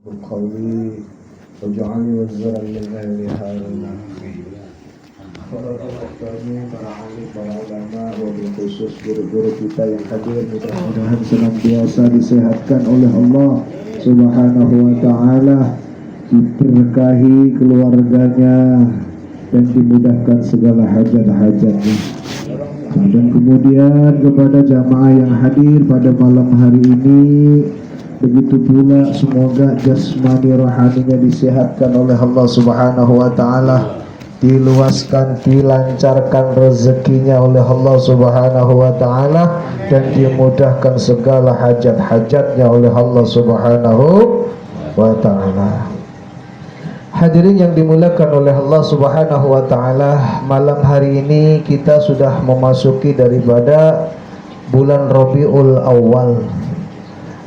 قولي واجعلني وزرا من أهل هارون kami para alim, para ulama, wabil khusus guru-guru kita yang hadir, mudah-mudahan senantiasa disehatkan oleh Allah Subhanahu wa ta'ala, diberkahi keluarganya dan dimudahkan segala hajat-hajatnya. Dan kemudian kepada jamaah yang hadir pada malam hari ini, begitu pula semoga jasmani rohaninya disehatkan oleh Allah Subhanahu wa ta'ala, diluaskan, dilancarkan rezekinya oleh Allah Subhanahu wa ta'ala, dan dimudahkan segala hajat-hajatnya oleh Allah Subhanahu wa ta'ala. Hadirin yang dimuliakan oleh Allah Subhanahu wa ta'ala, malam hari ini kita sudah memasuki daripada bulan Rabiul Awal,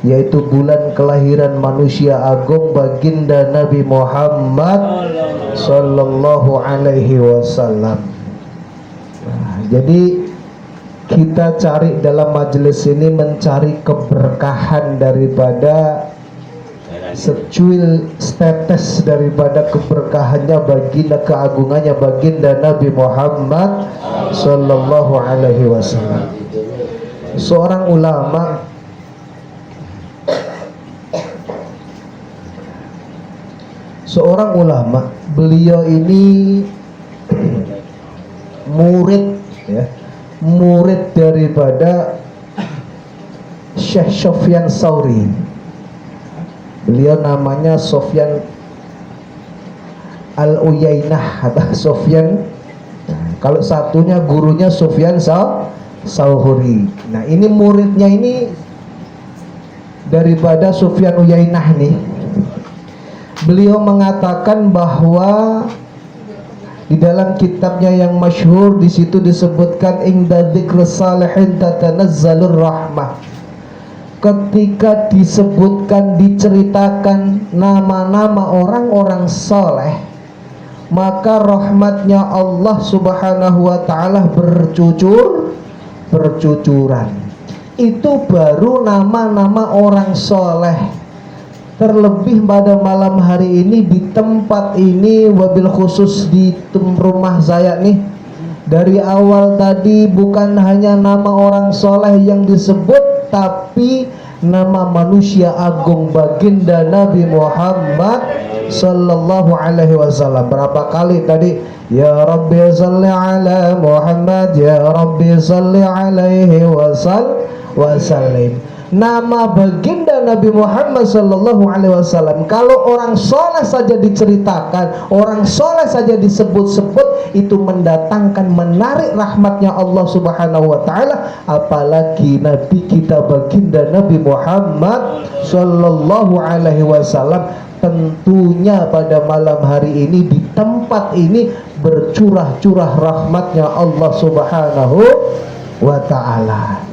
yaitu bulan kelahiran manusia agung baginda Nabi Muhammad sallallahu alaihi wasallam. Jadi kita cari dalam majelis ini mencari keberkahan daripada secuil tetes daripada keberkahannya baginda, keagungannya baginda Nabi Muhammad sallallahu alaihi wasallam. Seorang ulama, beliau ini murid daripada Syekh Sufyan Tsauri. Beliau namanya Sufyan Al-Uyainah atau Sufyan. Kalau satunya gurunya Sufyan Tsauri. Nah, ini muridnya ini daripada Sufyan Uyainah nih. Beliau mengatakan bahwa di dalam kitabnya yang masyhur, di situ disebutkan inda dzikrus salihin tatanazzalur rahmah. Ketika disebutkan, diceritakan nama-nama orang-orang soleh, maka rahmatnya Allah Subhanahu wa ta'ala bercucuran. Itu baru nama-nama orang soleh. Terlebih pada malam hari ini di tempat ini, wabil khusus di rumah saya nih, dari awal tadi bukan hanya nama orang soleh yang disebut, tapi nama manusia agung baginda Nabi Muhammad sallallahu alaihi wasallam. Berapa kali tadi? Ya Rabbi salli ala Muhammad, ya Rabbi salli alaihi wasallim. Nama baginda Nabi Muhammad sallallahu alaihi wasallam, kalau orang soleh saja diceritakan, orang soleh saja disebut-sebut, itu mendatangkan, menarik rahmatnya Allah Subhanahu wa ta'ala. Apalagi Nabi kita baginda Nabi Muhammad sallallahu alaihi wasallam. Tentunya pada malam hari ini di tempat ini bercurah-curah rahmatnya Allah Subhanahu wa ta'ala.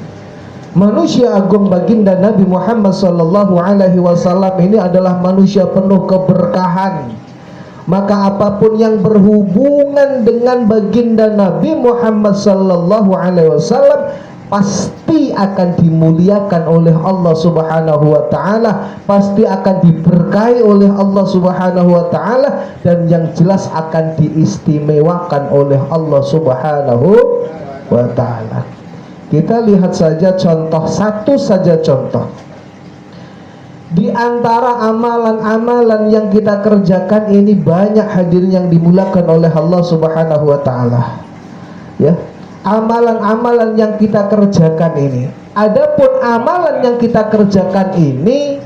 Manusia agung baginda Nabi Muhammad sallallahu alaihi wasallam ini adalah manusia penuh keberkahan. Maka apapun yang berhubungan dengan baginda Nabi Muhammad sallallahu alaihi wasallam pasti akan dimuliakan oleh Allah Subhanahu wa ta'ala, pasti akan diberkahi oleh Allah Subhanahu wa ta'ala, dan yang jelas akan diistimewakan oleh Allah Subhanahu wa ta'ala. Kita lihat saja contoh, satu saja contoh. Di antara amalan-amalan yang kita kerjakan ini banyak hadirin yang dimuliakan oleh Allah Subhanahu wa ta'ala. Ya, amalan-amalan yang kita kerjakan ini, adapun amalan yang kita kerjakan ini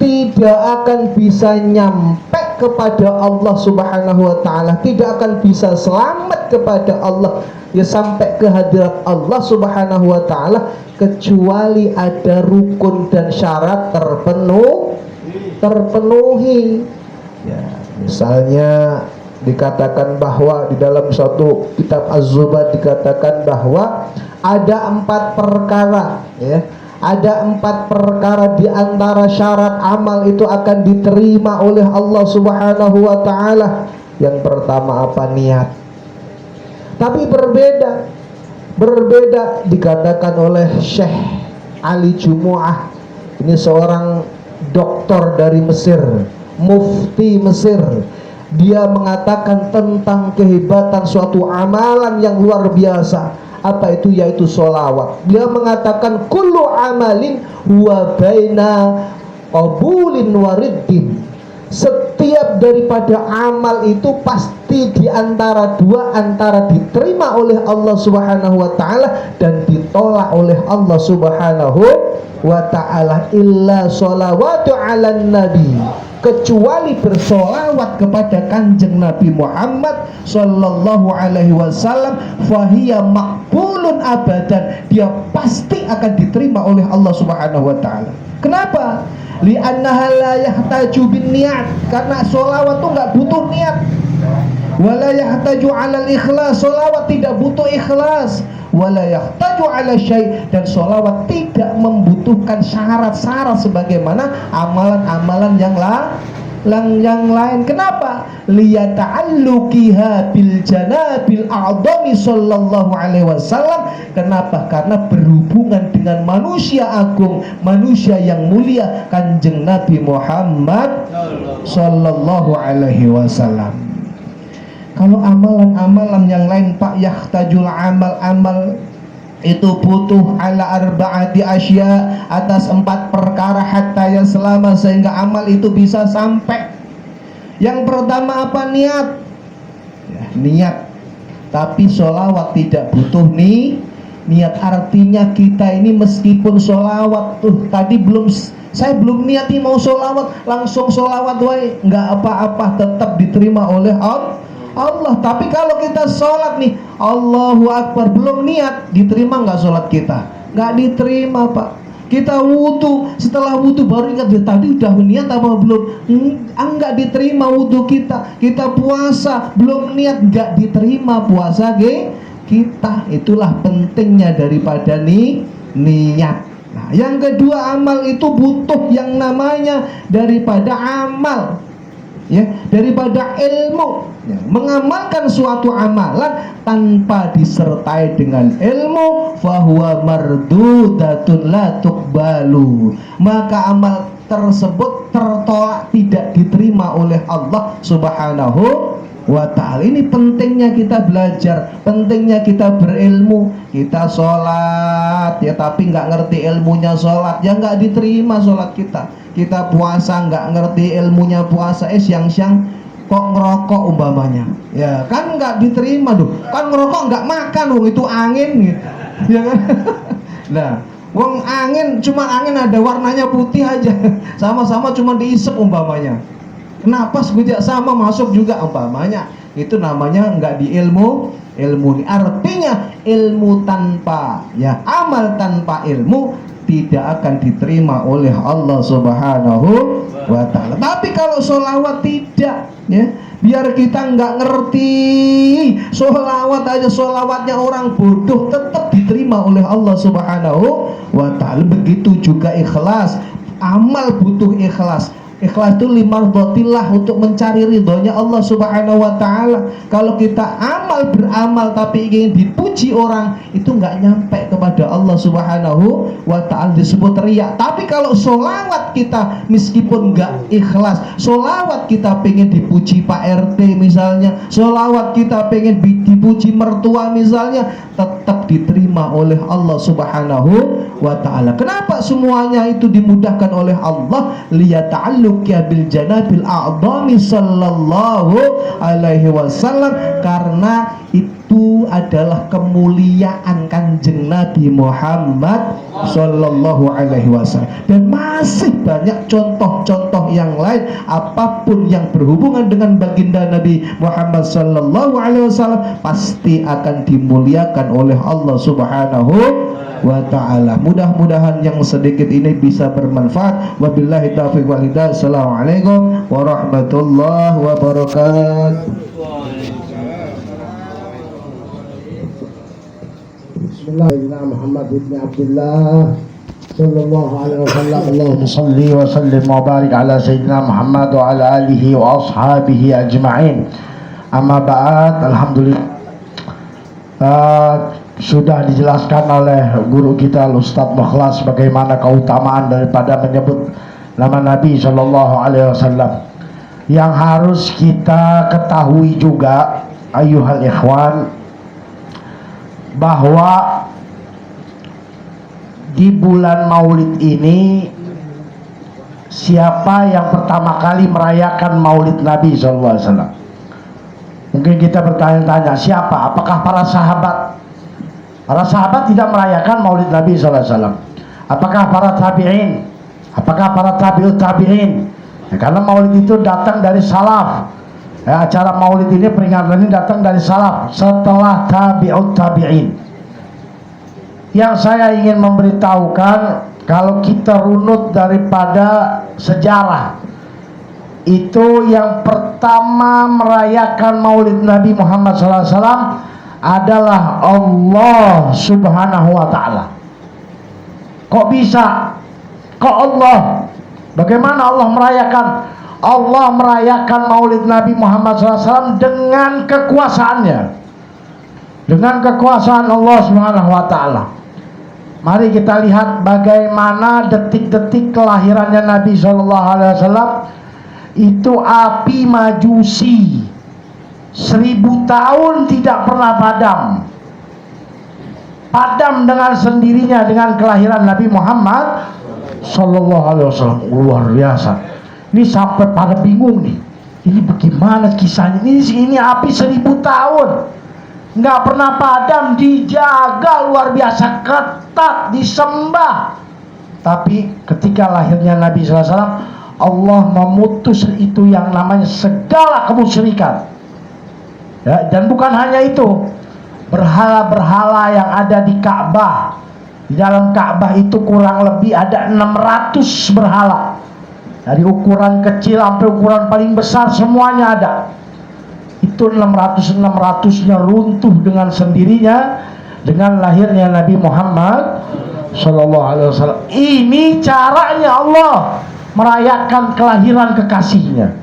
tidak akan bisa nyampe kepada Allah Subhanahu wa ta'ala, tidak akan bisa selamat kepada Allah, ya, sampai ke hadirat Allah Subhanahu wa ta'ala, kecuali ada rukun dan syarat terpenuhi. Ya, misalnya dikatakan bahwa di dalam suatu kitab Az-Zubad dikatakan bahwa ada 4 perkara, ya, ada 4 perkara di antara syarat amal itu akan diterima oleh Allah Subhanahu wa ta'ala. Yang pertama apa? Niat. Tapi berbeda dikatakan oleh Syekh Ali Jumu'ah. Ini seorang doktor dari Mesir, mufti Mesir. Dia mengatakan tentang kehebatan suatu amalan yang luar biasa. Apa itu? Yaitu sholawat. Dia mengatakan kullu amalin huwa baina qabulin wariddin. Setiap daripada amal itu pasti di antara dua, antara diterima oleh Allah Subhanahu wa taala dan ditolak oleh Allah Subhanahu wa taala, illa sholawatu ala nabi, kecuali bersolawat kepada kanjeng Nabi Muhammad sallallahu alaihi wasallam, fahiya maqbulun abadan, dia pasti akan diterima oleh Allah Subhanahu wa taala. Kenapa? Li'annaha la yahtaju bin niat, karena solawat itu nggak butuh niat. Wala yahtaju 'alal ikhlas, solawat tidak butuh ikhlas. Wala yahtaju 'ala syai', dan solawat tidak membutuhkan syarat-syarat sebagaimana amalan-amalan yang lain. Kenapa? Liyata'alluqiha bil janabil a'dhami sallallahu alaihi wasallam. Kenapa? Karena berhubungan dengan manusia agung, manusia yang mulia, kanjeng Nabi Muhammad sallallahu alaihi wasallam. Kalau amalan-amalan yang lain, Pak, yahtajul amal itu butuh ala arba'ati asya, atas 4 perkara, hatta ya selama, sehingga amal itu bisa sampai. Yang pertama apa? Niat ya, niat. Tapi sholawat tidak butuh niat. Artinya kita ini meskipun sholawat tuh tadi saya belum niat nih mau sholawat, langsung sholawat wae, nggak apa-apa, tetap diterima oleh Allah. Tapi kalau kita sholat nih, Allahu Akbar, belum niat, diterima nggak sholat kita? Nggak diterima, Pak. Kita wudu, setelah wudu baru ingat, ya tadi udah niat apa belum? Nggak diterima wudu kita. Kita puasa, belum niat, nggak diterima puasa kita. Itulah pentingnya daripada niat. Nah, yang kedua, amal itu butuh yang namanya daripada amal, ya, daripada ilmu. Ya, mengamalkan suatu amalan tanpa disertai dengan ilmu, fahuwa mardudatun la tuqbalu, maka amal tersebut tertolak, tidak diterima oleh Allah Subhanahu wa ta'ala. Ini pentingnya kita belajar, pentingnya kita berilmu. Kita sholat ya tapi nggak ngerti ilmunya sholat, ya nggak diterima sholat kita. Kita puasa nggak ngerti ilmunya puasa, siang-siang kok ngerokok umpamanya, ya kan nggak diterima tuh. Kan ngerokok nggak makan, itu angin gitu, ya kan? Nah, wong angin cuma angin ada warnanya putih aja, sama-sama cuma diisep umpamanya. Kenapa sekejap sama masuk juga umpamanya? Itu namanya nggak di ilmu ini. Artinya ilmu tanpa ya amal tanpa ilmu tidak akan diterima oleh Allah Subhanahu wa ta'ala. Tapi kalau sholawat tidak, ya, biar kita nggak ngerti sholawat aja, sholawatnya orang bodoh, tetap diterima oleh Allah Subhanahu wa ta'ala. Begitu juga ikhlas, amal butuh ikhlas. Ikhlas itu limardhatillah, untuk mencari ridhonya Allah Subhanahu wa ta'ala. Kalau kita beramal tapi ingin dipuji orang, itu nggak nyampe kepada Allah Subhanahu wa ta'ala, disebut riya. Tapi kalau sholawat kita meskipun nggak ikhlas, sholawat kita pengen dipuji Pak RT misalnya, sholawat kita pengen dipuji mertua misalnya, tetap diterima oleh Allah Subhanahu wa ta'ala. Kenapa semuanya itu dimudahkan oleh Allah? Liyata'alluqya bil janabil a'dhami sallallahu alaihi wasallam, karena itu adalah kemuliaan kanjeng Nabi Muhammad sallallahu alaihi wasallam. Dan masih banyak contoh-contoh yang lain, apapun yang berhubungan dengan baginda Nabi Muhammad sallallahu alaihi wasallam pasti akan dimuliakan oleh Allah Subhanahu wa ta'ala. Mudah-mudahan yang sedikit ini bisa bermanfaat. Wabillahi taufiq wal hidayah. Assalamualaikum warahmatullahi wabarakatuh. Bismillahirrahmanirrahim. Muhammad ibn Abdullah sallallahu alaihi wasallam. Allahumma salli wa sallim wa barik ala sayyidina Muhammad wa ala alihi wa ashabihi ajma'in. Amma ba'd. Alhamdulillah, sudah dijelaskan oleh guru kita Ustadz Mukhlas bagaimana keutamaan daripada menyebut nama Nabi Shallallahu Alaihi Wasallam. Yang harus kita ketahui juga, ayuhal ikhwan, bahwa di bulan Maulid ini, siapa yang pertama kali merayakan Maulid Nabi Shallallahu Alaihi Wasallam? Mungkin kita bertanya-tanya, siapa? Apakah para sahabat? Para sahabat tidak merayakan Maulid Nabi Shallallahu Alaihi Wasallam. Apakah para tabi'in? Apakah para tabi'ut tabi'in? Ya, karena Maulid itu datang dari salaf. Ya, acara Maulid ini, peringatan ini datang dari salaf setelah tabi'ut tabi'in. Yang saya ingin memberitahukan, kalau kita runut daripada sejarah, itu yang pertama merayakan Maulid Nabi Muhammad SAW adalah Allah Subhanahu wa Ta'ala. Kok bisa? Kok Allah? Bagaimana Allah merayakan? Allah merayakan Maulid Nabi Muhammad SAW dengan kekuasaannya, dengan kekuasaan Allah Subhanahu wa Ta'ala. Mari kita lihat bagaimana detik-detik kelahirannya Nabi SAW. Itu api majusi 1000 tahun tidak pernah padam. Padam dengan sendirinya dengan kelahiran Nabi Muhammad Sallallahu Alaihi Wasallam. Luar biasa. Ini sampai pada bingung nih. Ini bagaimana kisahnya? Ini api 1000 tahun nggak pernah padam, dijaga luar biasa ketat, disembah. Tapi ketika lahirnya Nabi SAW, Allah memutus itu yang namanya segala kemusyrikan. Ya, dan bukan hanya itu, berhala-berhala yang ada di Ka'bah. Di dalam Ka'bah itu kurang lebih ada 600 berhala. Dari ukuran kecil sampai ukuran paling besar semuanya ada. Itu 600-nya runtuh dengan sendirinya dengan lahirnya Nabi Muhammad Sallallahu Alaihi Wasallam. Ini caranya Allah merayakan kelahiran kekasihnya.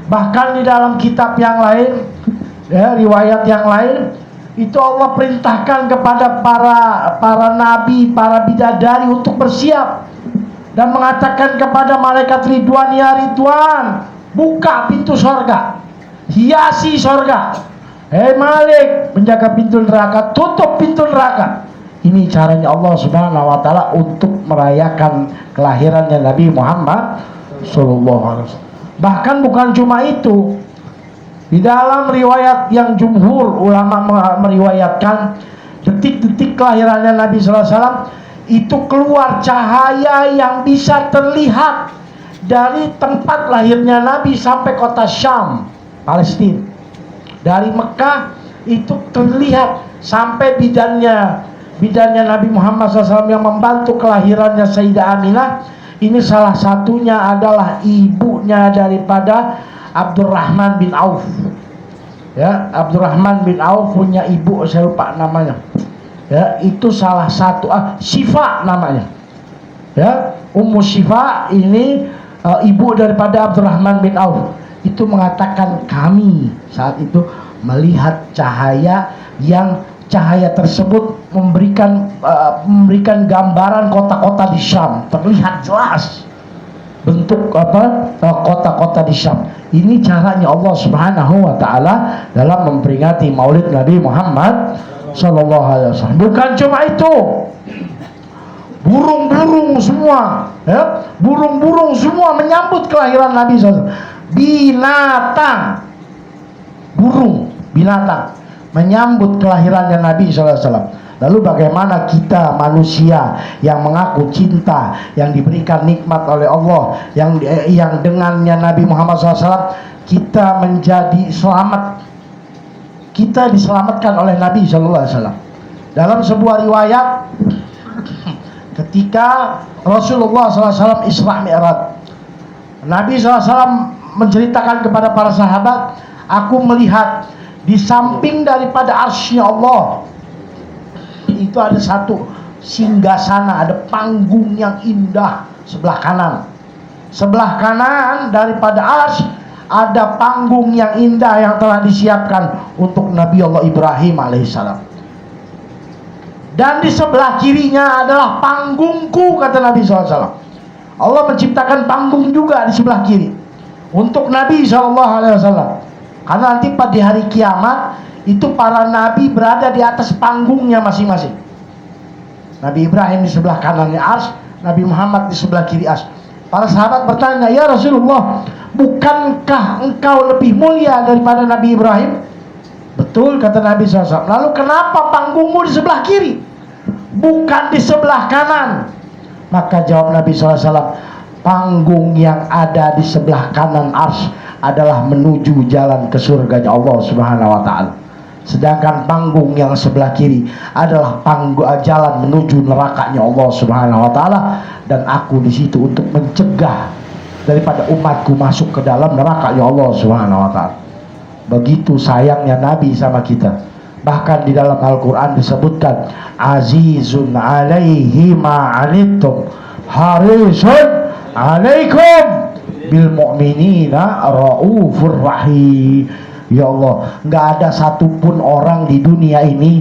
Bahkan di dalam kitab yang lain, ya, riwayat yang lain, itu Allah perintahkan kepada para nabi, para bidadari untuk bersiap dan mengatakan kepada malaikat Ridwan, ya Ridwan, buka pintu sorga, hiasi sorga. Hei Malik, penjaga pintu neraka, tutup pintu neraka. Ini caranya Allah Subhanahu wa Ta'ala untuk merayakan kelahirannya Nabi Muhammad Sallallahu Alaihi Wasallam. Bahkan bukan cuma itu. Di dalam riwayat yang jumhur ulama meriwayatkan, detik-detik kelahirannya Nabi Sallallahu Alaihi Wasallam itu keluar cahaya yang bisa terlihat dari tempat lahirnya Nabi sampai kota Syam, Palestina. Dari Mekah itu terlihat sampai bidannya Nabi Muhammad SAW yang membantu kelahirannya Sayyidah Aminah. Ini salah satunya adalah ibunya daripada Abdurrahman bin Auf. Ya, Abdurrahman bin Auf punya ibu, saya lupa namanya. Ya, itu salah satu, Syifa namanya. Ya, Ummu Syifa ini ibu daripada Abdurrahman bin Auf. Itu mengatakan kami saat itu melihat cahaya yang cahaya tersebut memberikan gambaran kota-kota di Syam, terlihat jelas bentuk kota-kota di Syam. Ini caranya Allah Subhanahu wa Ta'ala dalam memperingati Maulid Nabi Muhammad Sallallahu Alaihi Wasallam. Bukan cuma itu, burung-burung semua, ya, burung-burung semua menyambut kelahiran Nabi SAW. Binatang, burung, binatang menyambut kelahirannya Nabi SAW. Lalu bagaimana kita manusia yang mengaku cinta, yang diberikan nikmat oleh Allah, yang dengannya Nabi Muhammad SAW kita menjadi selamat, kita diselamatkan oleh Nabi SAW. Dalam sebuah riwayat, ketika Rasulullah SAW Isra Mi'raj, Nabi SAW menceritakan kepada para sahabat, aku melihat di samping daripada arsy-Nya Allah itu ada satu singgasana, ada panggung yang indah sebelah kanan. Sebelah kanan daripada arsy ada panggung yang indah yang telah disiapkan untuk Nabi Allah Ibrahim alaihissalam. Dan di sebelah kirinya adalah panggungku, kata Nabi SAW. Allah menciptakan panggung juga di sebelah kiri untuk Nabi SAW. Karena nanti pada hari kiamat itu para nabi berada di atas panggungnya masing-masing. Nabi Ibrahim di sebelah kanannya Arsy, Nabi Muhammad di sebelah kiri Arsy. Para sahabat bertanya, "Ya Rasulullah, bukankah engkau lebih mulia daripada Nabi Ibrahim?" Betul, kata Nabi SAW. Lalu kenapa panggungmu di sebelah kiri, bukan di sebelah kanan? Maka jawab Nabi SAW, panggung yang ada di sebelah kanan Arsy adalah menuju jalan ke surganya Allah Subhanahu wa Ta'ala. Sedangkan panggung yang sebelah kiri adalah jalan menuju nerakanya Allah Subhanahu wa Ta'ala, dan aku di situ untuk mencegah daripada umatku masuk ke dalam nerakanya Allah Subhanahu wa Ta'ala. Begitu sayangnya Nabi sama kita. Bahkan di dalam Al-Quran disebutkan, azizun alaihi ma'anittum harisun alaikum bil mu'minina raufur rahim. Ya Allah, nggak ada satupun orang di dunia ini,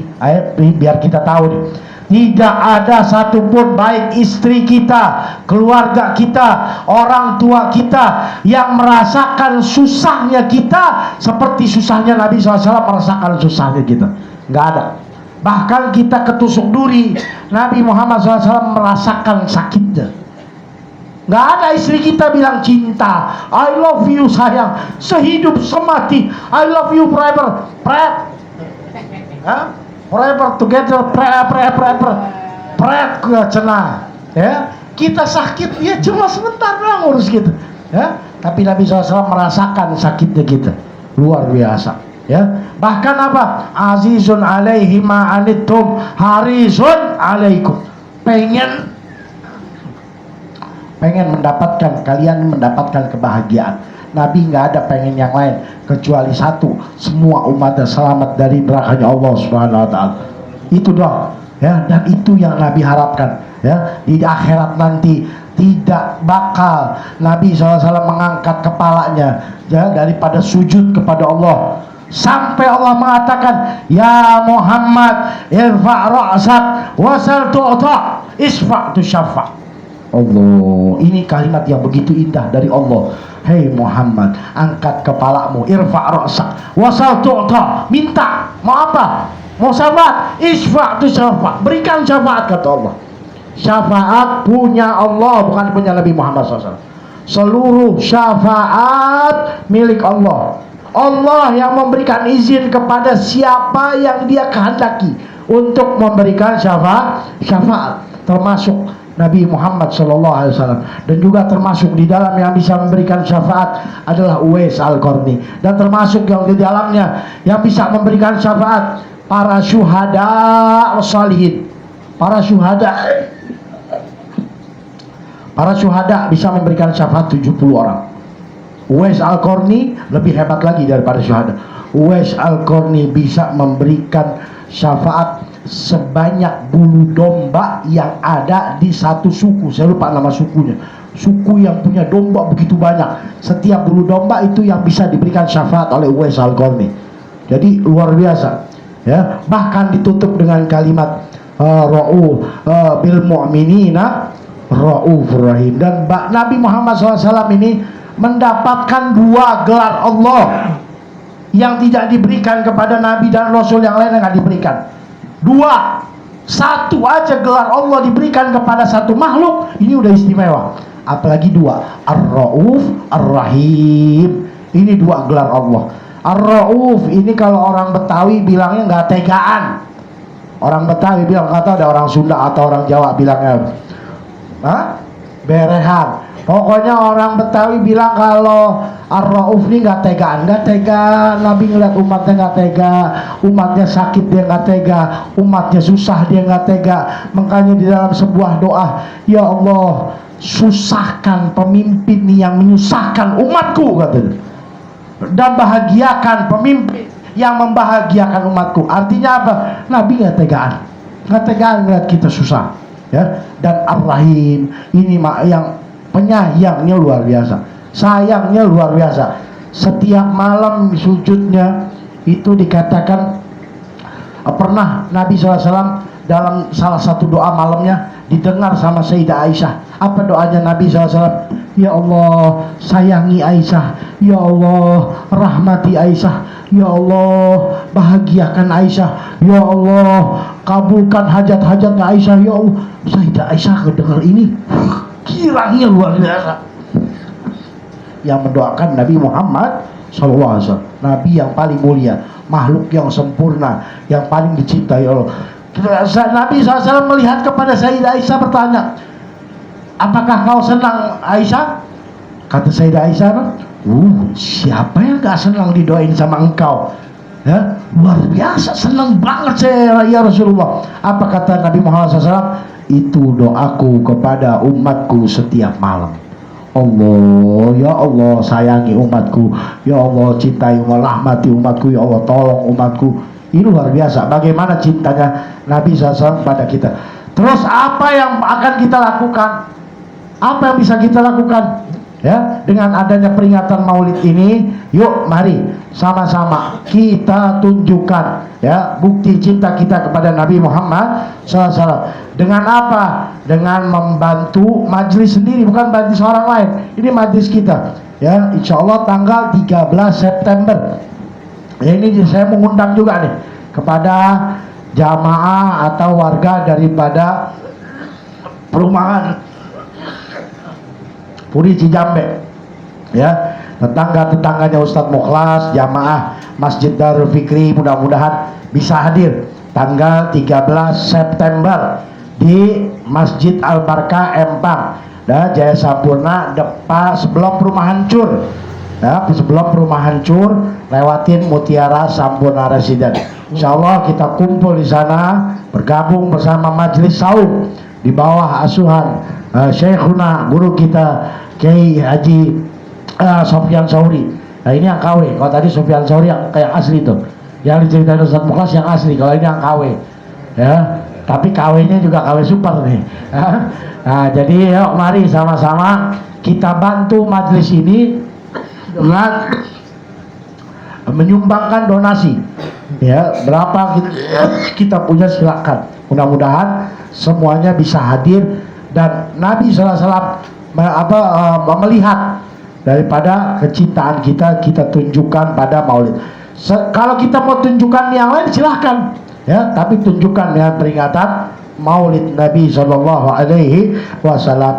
biar kita tahu nih, tidak ada satupun, baik istri kita, keluarga kita, orang tua kita, yang merasakan susahnya kita seperti susahnya Nabi SAW merasakan susahnya kita. Nggak ada. Bahkan kita ketusuk duri, Nabi Muhammad SAW merasakan sakitnya. Nggak ada istri kita bilang cinta, I love you sayang, sehidup semati, I love you forever, forever together, ke cenah. Ya, kita sakit ya cuma sebentar doang urus gitu. Ya, tapi Nabi SAW merasakan sakitnya kita luar biasa. Ya, bahkan apa? Azizun alaihi ma anittum harisun alaikum. Pengen mendapatkan, kalian mendapatkan kebahagiaan. Nabi nggak ada pengen yang lain kecuali satu, semua umatnya selamat dari nerakanya Allah Subhanahu wa Ta'ala. Itu doang, ya, dan itu yang Nabi harapkan, ya. Di akhirat nanti tidak bakal Nabi SAW mengangkat kepalanya, ya, daripada sujud kepada Allah sampai Allah mengatakan, ya Muhammad irfa' ra'sak wasal tu'ta isfa' tu syafa'. Allah, ini kalimat yang begitu indah dari Allah. Hei Muhammad, angkat kepalamu, irfa' ra'sak wasal tu'ta, minta, mau apa? Mau syafaat, isfa' tu syafa', berikan syafaat, kata Allah. Syafaat punya Allah, bukan punya Nabi Muhammad SAW. Seluruh syafaat milik Allah. Allah yang memberikan izin kepada siapa yang dia kehendaki untuk memberikan syafaat, termasuk Nabi Muhammad SAW. Dan juga termasuk di dalam yang bisa memberikan syafaat adalah Uwais Al-Qarni. Dan termasuk yang di dalamnya yang bisa memberikan syafaat para syuhada salihin. Para syuhada bisa memberikan syafaat 70 orang. Uwais Al-Qarni lebih hebat lagi daripada syuhada. Uwais Al-Qarni bisa memberikan syafaat sebanyak bulu domba yang ada di satu suku. Saya lupa nama sukunya. Suku yang punya domba begitu banyak. Setiap bulu domba itu yang bisa diberikan syafaat oleh Uwais Al-Qarni. Jadi luar biasa, ya. Bahkan ditutup dengan kalimat bil mu'minina raufur rahim. Dan Nabi Muhammad SAW ini mendapatkan dua gelar Allah yang tidak diberikan kepada Nabi dan Rasul yang lain, yang tidak diberikan. Dua, satu aja gelar Allah diberikan kepada satu makhluk, ini udah istimewa. Apalagi dua, Ar-Rauf, Ar-Rahim. Ini dua gelar Allah. Ar-Rauf ini kalau orang Betawi bilangnya nggak tegaan. Orang Betawi bilang, nggak tahu ada orang Sunda atau orang Jawa bilangnya, berehan. Pokoknya orang Betawi bilang kalau Ar-Rauf ini nggak tegaan, nggak tega. Nabi ngeliat umatnya nggak tega, umatnya sakit dia nggak tega, umatnya susah dia nggak tega. Makanya di dalam sebuah doa, ya Allah, susahkan pemimpin yang menyusahkan umatku, katanya, dan bahagiakan pemimpin yang membahagiakan umatku. Artinya apa? Nabi nggak tegaan ngeliat kita susah, ya. Dan Ar-Rahim ini yang penyayangnya luar biasa, sayangnya luar biasa. Setiap malam sujudnya itu dikatakan pernah Nabi SAW dalam salah satu doa malamnya didengar sama Sayyidah Aisyah. Apa doanya Nabi SAW? Ya Allah, sayangi Aisyah. Ya Allah, rahmati Aisyah. Ya Allah, bahagiakan Aisyah. Ya Allah, kabulkan hajat-hajatnya Aisyah. Ya Allah. Sayyidah Aisyah kedengar ini, kiranya luar biasa. Yang mendoakan Nabi Muhammad SAW, Nabi yang paling mulia, makhluk yang sempurna, yang paling dicintai Allah. Nabi SAW melihat kepada Sayyidah Aisyah bertanya, apakah kau senang Aisyah? Kata Sayyidah Aisyah, siapa yang gak senang didoain sama engkau? Ya, luar biasa, senang banget saya ya Rasulullah. Apa kata Nabi Muhammad SAW? Itu doaku kepada umatku setiap malam. Allah, ya Allah, sayangi umatku. Ya Allah, cintai umat, rahmati umatku. Ya Allah, tolong umatku. Ini luar biasa bagaimana cintanya Nabi SAW pada kita. Terus apa yang akan kita lakukan? Apa yang bisa kita lakukan? Ya, dengan adanya peringatan Maulid ini, yuk mari sama-sama kita tunjukkan ya bukti cinta kita kepada Nabi Muhammad SAW. Dengan apa? Dengan membantu majelis sendiri, bukan bantu seorang lain. Ini majelis kita. Ya, insya Allah tanggal 13 September. Ya, ini saya mengundang juga nih kepada jamaah atau warga daripada perumahan Puri Cijambe, ya, tetangga-tetangganya Ustadz Mukhlas, jamaah Masjid Darul Fikri, mudah-mudahan bisa hadir tanggal 13 September di Masjid Al Barkah Empang, Jaya Sampurna, depan sebelum perumahan Cur. Ya, sebelum perumahan Cur, lewatin Mutiara Sampurna Residen. Insya Allah kita kumpul di sana, bergabung bersama majelis saum di bawah asuhan Syekhuna, guru kita Kiai Haji Sofyan Sauri. Nah, ini yang KW. Kalau tadi Sofyan Sauri yang kayak asli tuh, yang diceritain Ustadz Mukhlas yang asli. Kalau ini yang KW, ya. Tapi KW-nya juga KW super nih. Nah, jadi yuk mari sama-sama kita bantu majelis ini dengan menyumbangkan donasi. Ya, berapa kita punya silakan. Mudah-mudahan semuanya bisa hadir dan Nabi SAW melihat daripada kecintaan kita tunjukkan pada Maulid. Kalau kita mau tunjukkan yang lain silahkan, ya, tapi tunjukkan ya peringatan Maulid Nabi SAW.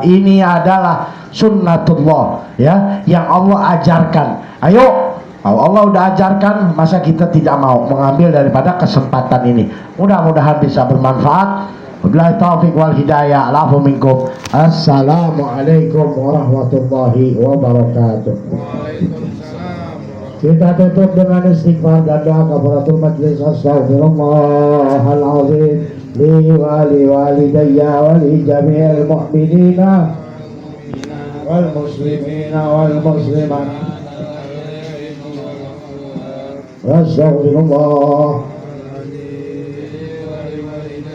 Ini adalah sunnatullah, ya, yang Allah ajarkan. Ayo, Allah udah ajarkan, masa kita tidak mau mengambil daripada kesempatan ini? Mudah-mudahan bisa bermanfaat. Wabillahi taufiq wal hidayah. Alafu minkum. Assalamualaikum warahmatullahi wabarakatuh. Kita tutup dengan istighfar dan doa kafaratul majlis. Astaghfirullahaladzim li wali walidayya wa li jami'il mu'minina wal muslimina wal muslimat. Astaghfirullah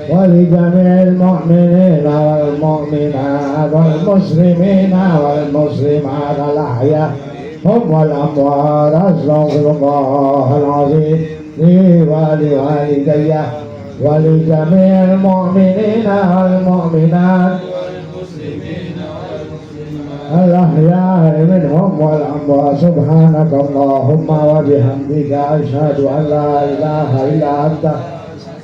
ولجميع المؤمنين والمؤمنات والمسلمين والمسلمات الأحياء هم والأموات. أستغفر الله العظيم لي ولوالدي ولجميع المؤمنين والمؤمنات الأحياء منهم والأموات. سبحانك اللهم وبحمدك أشهد أن لا إله إلا أنت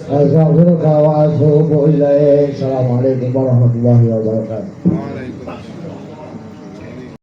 أستغفرك وأتوب إليك. السلام عليكم ورحمة الله وبركاته.